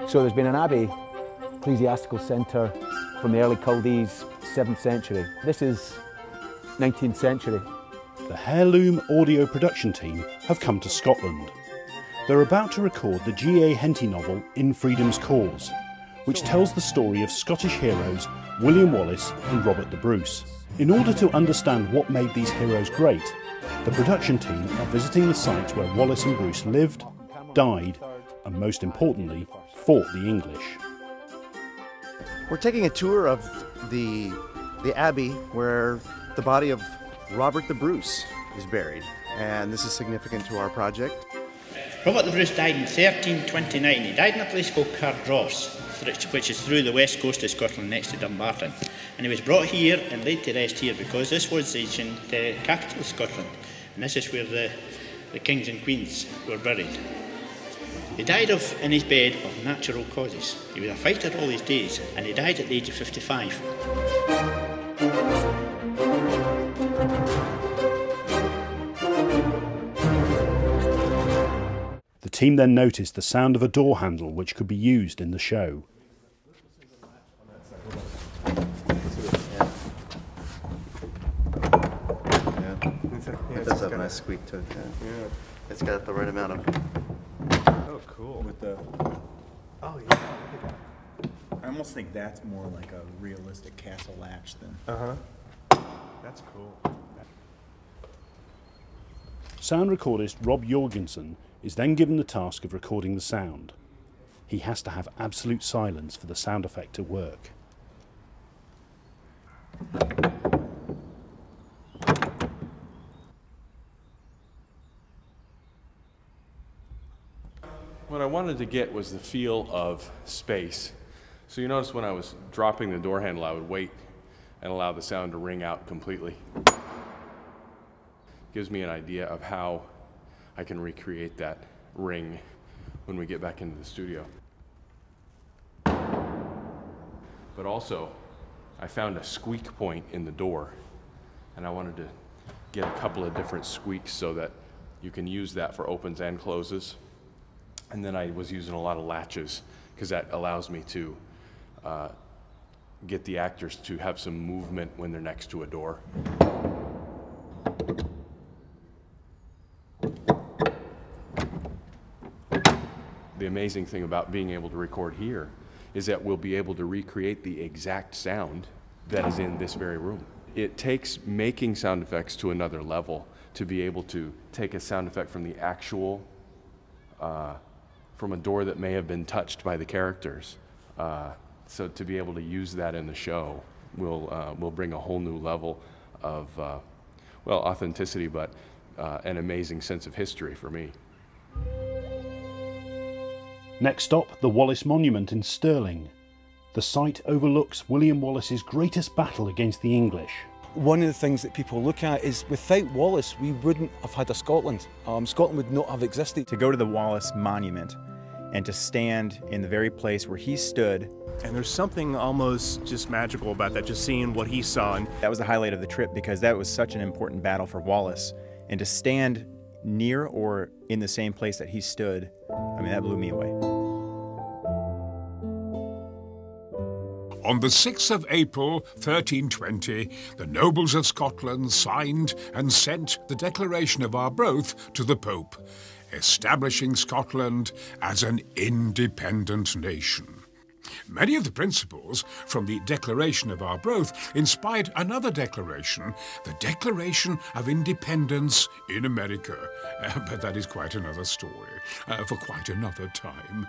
So there's been an abbey, ecclesiastical centre from the early Chaldees, 7th century. This is 19th century. The Heirloom audio production team have come to Scotland. They're about to record the G.A. Henty novel In Freedom's Cause, which tells the story of Scottish heroes William Wallace and Robert the Bruce. In order to understand what made these heroes great, the production team are visiting the sites where Wallace and Bruce lived, died, and most importantly, fought the English. We're taking a tour of the abbey where the body of Robert the Bruce is buried, and this is significant to our project. Robert the Bruce died in 1329. He died in a place called Cardross, which is through the west coast of Scotland next to Dumbarton. And he was brought here and laid to rest here because this was the ancient capital of Scotland, and this is where the kings and queens were buried. He died in his bed of natural causes. He was a fighter all his days, and he died at the age of 55. The team then noticed the sound of a door handle which could be used in the show. It does have a nice squeak to it. Yeah. It's got the right amount of... Oh, cool. With the... Oh, yeah. I almost think that's more like a realistic castle latch than... That's cool. Sound recordist Rob Jorgensen is then given the task of recording the sound. He has to have absolute silence for the sound effect to work. What I wanted to get was the feel of space. So you notice when I was dropping the door handle, I would wait and allow the sound to ring out completely. Gives me an idea of how I can recreate that ring when we get back into the studio. But also, I found a squeak point in the door, and I wanted to get a couple of different squeaks so that you can use that for opens and closes. And then I was using a lot of latches because that allows me to get the actors to have some movement when they're next to a door. The amazing thing about being able to record here is that we'll be able to recreate the exact sound that is in this very room. It takes making sound effects to another level to be able to take a sound effect from the actual from a door that may have been touched by the characters. So to be able to use that in the show will bring a whole new level of, well, authenticity, but an amazing sense of history for me. Next stop, the Wallace Monument in Stirling. The site overlooks William Wallace's greatest battle against the English. One of the things that people look at is without Wallace, we wouldn't have had a Scotland. Scotland would not have existed. To go to the Wallace Monument and to stand in the very place where he stood. And there's something almost just magical about that, just seeing what he saw. And that was the highlight of the trip because that was such an important battle for Wallace. And to stand near or in the same place that he stood, I mean, that blew me away. On the 6th of April, 1320, the nobles of Scotland signed and sent the Declaration of Arbroath to the Pope, establishing Scotland as an independent nation. Many of the principles from the Declaration of Arbroath inspired another declaration, the Declaration of Independence in America. But that is quite another story, for quite another time.